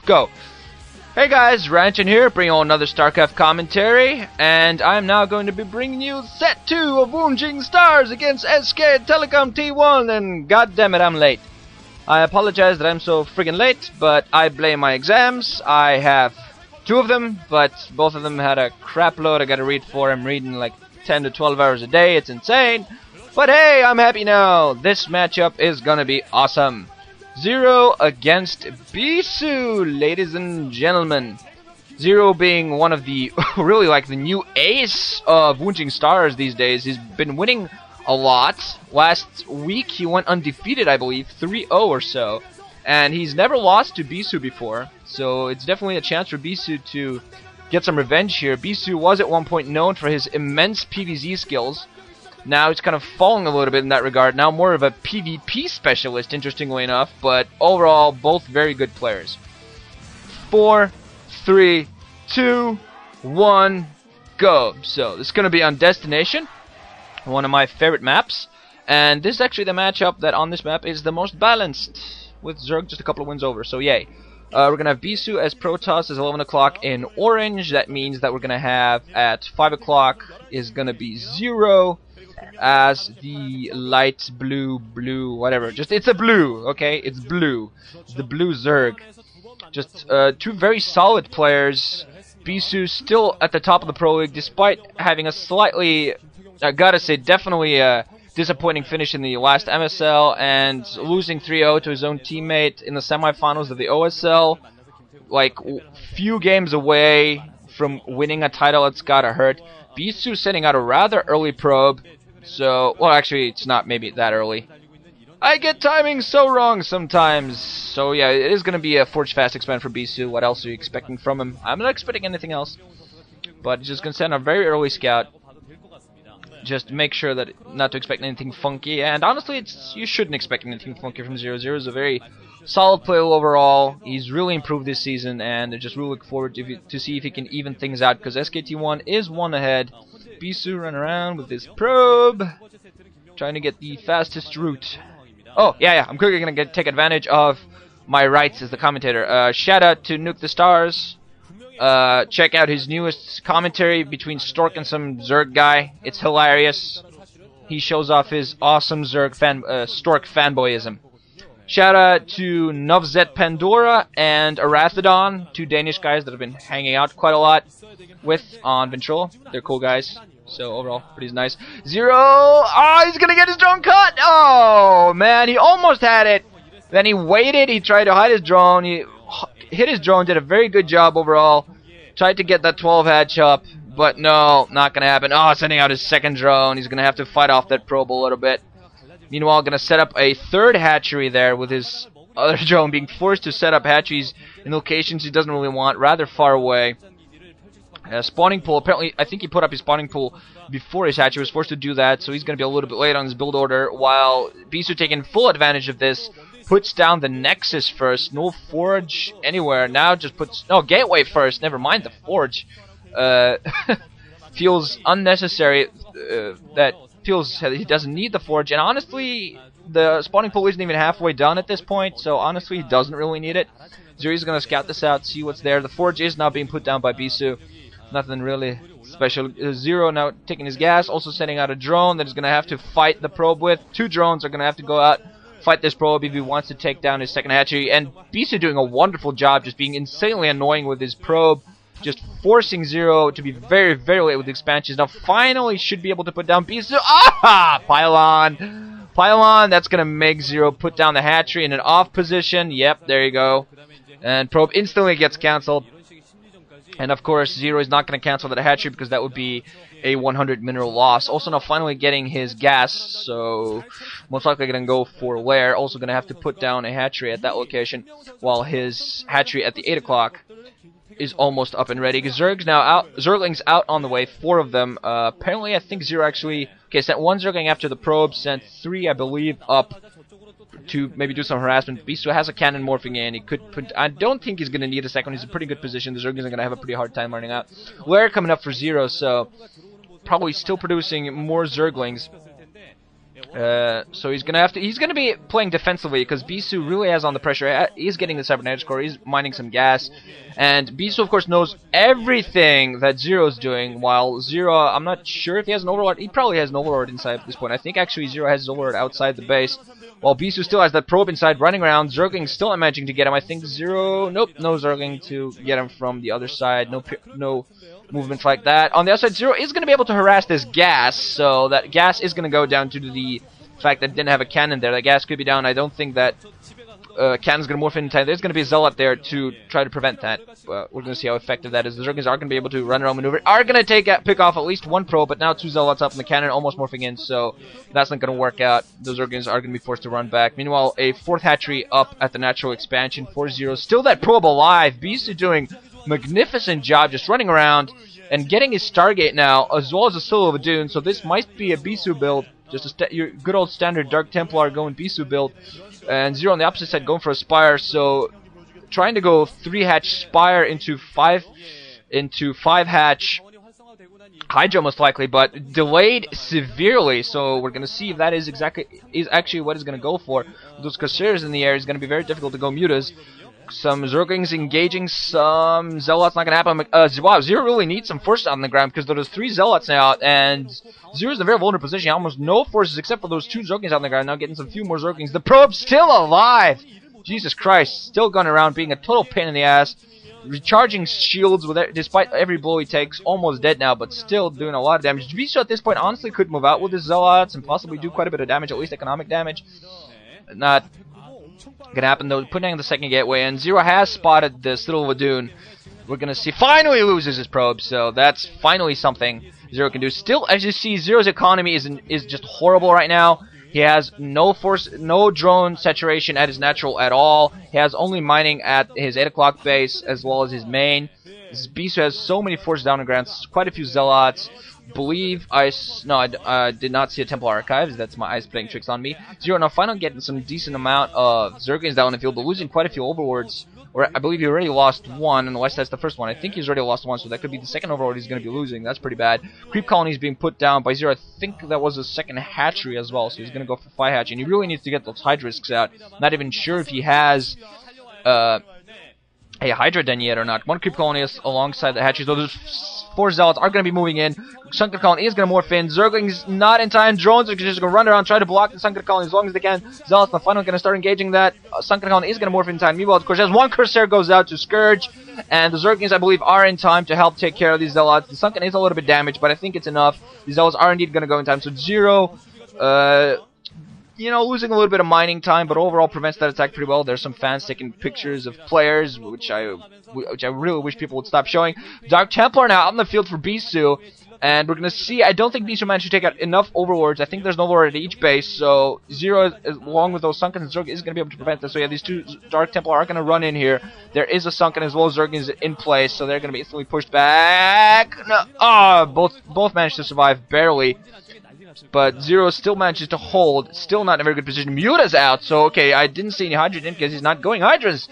go. Hey guys, Ranchin here, bringing on another StarCraft commentary, and I'm now going to be bringing you set 2 of Woongjin Stars against Telecom T1, and goddammit, I'm late. I apologize that I'm so friggin' late, but I blame my exams. I have 2 of them, but both of them had a crap load I gotta read for. I'm reading like 10 to 12 hours a day, it's insane. But hey, I'm happy now. This matchup is gonna be awesome. ZerO against Bisu, ladies and gentlemen. ZerO being one of the, really like the new ace of Woongjin Stars these days. He's been winning a lot. Last week he went undefeated, I believe, 3-0 or so. And he's never lost to Bisu before. So it's definitely a chance for Bisu to get some revenge here. Bisu was at one point known for his immense PvZ skills. Now he's kind of falling a little bit in that regard. Now more of a PvP specialist, interestingly enough. But overall, both very good players. 4, 3, 2, 1, go. So this is going to be on Destination, one of my favorite maps. And this is actually the matchup that on this map is the most balanced, with zerg just a couple of wins over. So yay. We're going to have Bisu as protoss as 11 o'clock in orange. That means that we're going to have at 5 o'clock is going to be ZerO as the light blue, whatever. Just, it's a blue, okay? It's blue. It's the blue zerg. Just 2 very solid players. Bisu still at the top of the Proleague despite having a slightly, I gotta say, definitely disappointing finish in the last MSL and losing 3-0 to his own teammate in the semifinals of the OSL. Like, few games away from winning a title. It's gotta hurt. Bisu sending out a rather early probe. So, well, actually, it's not maybe that early. I get timing so wrong sometimes. So, yeah, it is gonna be a Forge Fast expand for Bisu. What else are you expecting from him? I'm not expecting anything else. But he's just gonna send a very early scout. Just make sure that not to expect anything funky, and honestly, you shouldn't expect anything funky from ZerO. ZerO is a very solid player overall. He's really improved this season, and I just really look forward to see if he can even things out, because SKT1 is 1 ahead. Bisu run around with his probe, trying to get the fastest route. Oh, yeah, I'm quickly gonna take advantage of my rights as the commentator. Shout out to Nuke the Stars. Check out his newest commentary between Stork and some Zerg guy. It's hilarious. He shows off his awesome Zerg Stork fanboyism. Shout out to Novzet Pandora and Arathidon, 2 Danish guys that I've been hanging out quite a lot with on Ventrilo. They're cool guys. So overall, pretty nice. ZerO! Oh, he's gonna get his drone cut! Oh, man, he almost had it. Then he waited, he tried to hide his drone, he hit his drone, did a very good job overall. Tried to get that 12 hatch up, but no, not gonna happen. Oh, sending out his second drone. He's gonna have to fight off that probe a little bit. Meanwhile, gonna set up a 3rd hatchery there with his other drone, being forced to set up hatcheries in locations he doesn't really want, rather far away. Spawning pool, apparently, I think he put up his spawning pool before his hatchery, was forced to do that, so he's gonna be a little bit late on his build order, while Bisu taking full advantage of this. Puts down the Nexus first, no Forge anywhere, now just puts, no, Gateway first, never mind the Forge. Feels unnecessary, that feels he doesn't need the Forge, and honestly, the spawning pool isn't even halfway done at this point, so honestly, he doesn't really need it. ZerO's gonna scout this out, see what's there. The Forge is now being put down by Bisu, nothing really special. ZerO now taking his gas, also sending out a drone that he's gonna have to fight the probe with. 2 drones are gonna have to go out, fight this probe if he wants to take down his 2nd hatchery, and Bisu doing a wonderful job, just being insanely annoying with his probe, just forcing ZerO to be very, very late with expansions. Now finally should be able to put down Bisu. Ah! Pylon, that's gonna make ZerO put down the hatchery in an off position. Yep, there you go. And probe instantly gets cancelled. And of course, ZerO is not going to cancel that hatchery because that would be a 100 mineral loss. Also now finally getting his gas, so most likely going to go for lair. Also going to have to put down a hatchery at that location, while his hatchery at the 8 o'clock is almost up and ready. Zerg's now out, Zerglings out on the way, 4 of them. Apparently I think ZerO actually, okay, sent 1 Zergling after the probe, sent 3 I believe up to maybe do some harassment. Bisu has a cannon morphing in. He could put, I don't think he's going to need a second. He's in a pretty good position. The Zerglings are going to have a pretty hard time running out. Lair coming up for ZerO, so probably still producing more Zerglings. So he's gonna be playing defensively because Bisu really has on the pressure. He's getting the cybernetic core. He's mining some gas, and Bisu of course knows everything that ZerO's doing. While ZerO, I'm not sure if he has an overlord. He probably has an overlord inside at this point. I think actually ZerO has his overlord outside the base, while Bisu still has that probe inside running around. Zergling still not managing to get him. I think ZerO, nope, no Zergling to get him from the other side. No movements like that. On the other side, ZerO is going to be able to harass this gas, so that gas is going to go down due to the fact that it didn't have a cannon there. That gas could be down. I don't think that cannon's going to morph in time. There's going to be a zealot there to try to prevent that. We're going to see how effective that is. The Zerglings are going to be able to run around maneuver. Are going to pick off at least one probe, but now two zealots up and the cannon almost morphing in, so that's not going to work out. Those Zerglings are going to be forced to run back. Meanwhile, a fourth hatchery up at the natural expansion for ZerO. Still that probe alive. Bisu doing magnificent job just running around and getting his Stargate now, as well as a Silo of a Dune. So this might be a Bisu build, just your good old standard Dark Templar going Bisu build. And ZerO on the opposite side going for a Spire, so trying to go 3-hatch Spire into 5-hatch Hydra most likely, but delayed severely. So we're gonna see if that is actually what he's gonna go for. With those Corsairs in the air, it's gonna be very difficult to go mutas. Some Zerglings engaging, some Zealots not gonna happen. Wow, ZerO really needs some forces on the ground because there's 3 Zealots now, and ZerO's in a very vulnerable position. Almost no forces except for those 2 Zerglings on the ground. Now getting some few more Zerglings. The probe's still alive! Jesus Christ, still going around being a total pain in the ass. Recharging shields despite every blow he takes. Almost dead now, but still doing a lot of damage. Bisu at this point honestly could move out with his Zealots and possibly do quite a bit of damage, at least economic damage. Not gonna happen though. Putting down the second gateway, and ZerO has spotted the Citadel of Adun. We're gonna see finally loses his probe, so that's finally something ZerO can do. Still, as you see, ZerO's economy is just horrible right now. He has no drone saturation at his natural at all. He has only mining at his 8 o'clock base as well as his main. This Bisu has so many forces down on the ground, quite a few Zealots. I did not see a Temple Archives. That's my eyes playing tricks on me. ZerO now finally getting some decent amount of Zerglings down in the field, but losing quite a few Overlords. Or I believe he already lost one, unless that's the first one. I think he's already lost one, so that could be the second Overlord he's going to be losing. That's pretty bad. Creep colonies being put down by ZerO. I think that was a second hatchery as well, so he's going to go for 5 hatchery. And he really needs to get those Hydrisks out. Not even sure if he has a Hydra den yet or not. One creep colony is alongside the hatcheries. So there's 4 Zealots are going to be moving in. Sunken colony is going to morph in. Zerglings not in time. Drones are just going to run around, try to block the Sunken colony as long as they can. Zealots are finally going to start engaging that. Sunken colony is going to morph in time. Meanwhile, of course, as one Corsair goes out to Scourge, and the Zerglings, I believe, are in time to help take care of these Zealots. The Sunken is a little bit damaged, but I think it's enough. These Zealots are indeed going to go in time. So ZerO, losing a little bit of mining time, but overall prevents that attack pretty well. There's some fans taking pictures of players, which I really wish people would stop showing. Dark Templar now out in the field for Bisu, and we're going to see, I don't think Bisu managed to take out enough Overlords. I think there's an Overlord at each base, so ZerO, along with those Sunken and Zerg, is going to be able to prevent this. So yeah, these 2 Dark Templar are going to run in here. There is a Sunken as well as Zerglings in place, so they're going to be instantly pushed back. No, both managed to survive, barely. But ZerO still manages to hold, still not in a very good position. Muta's out, so okay, I didn't see any Hydra in because he's not going Hydras.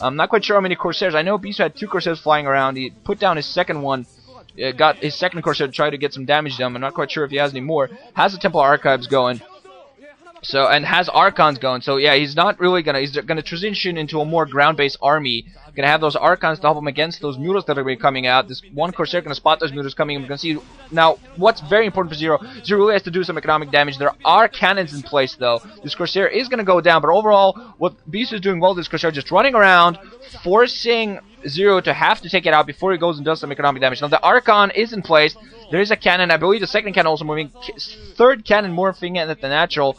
I'm not quite sure how many Corsairs. I know Bisu had 2 Corsairs flying around. He put down his second one, got his second Corsair to try to get some damage done. I'm not quite sure if he has any more. Has the Temple Archives going. So, and has Archons going. So yeah, he's not really he's gonna transition into a more ground-based army. Gonna have those Archons to help him against those Mutas that are gonna be coming out. This one Corsair gonna spot those Mutas coming. We're gonna see now what's very important for ZerO. ZerO really has to do some economic damage. There are cannons in place though. This Corsair is gonna go down, but overall, what Bisu is doing well, this Corsair just running around, forcing ZerO to have to take it out before he goes and does some economic damage. Now the Archon is in place. There is a cannon. I believe the second cannon also moving. Third cannon morphing in at the natural.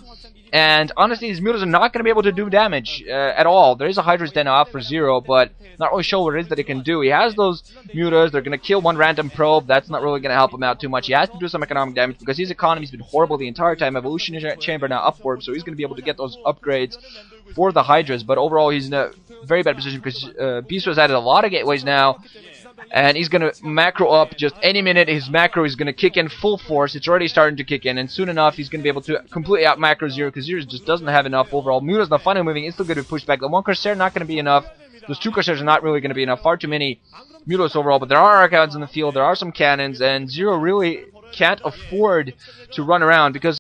And honestly, these Mutas are not going to be able to do damage at all. There is a Hydra's Den off for ZerO, but not really sure what it is that it can do. He has those Mutas. They're going to kill one random probe. That's not really going to help him out too much. He has to do some economic damage because his economy's been horrible the entire time. Evolutionary Chamber now up for him, so he's going to be able to get those upgrades for the Hydras. But overall, he's in a very bad position because Bisu has added a lot of gateways now. And he's going to macro up just any minute. His macro is going to kick in full force. It's already starting to kick in. And soon enough, he's going to be able to completely out macro ZerO because ZerO just doesn't have enough overall. Muta's not finally moving. It's still going to be pushed back. The one Corsair not going to be enough. Those 2 Corsairs are not really going to be enough. Far too many Mutas overall. But there are Archons in the field. There are some cannons. And ZerO really can't afford to run around because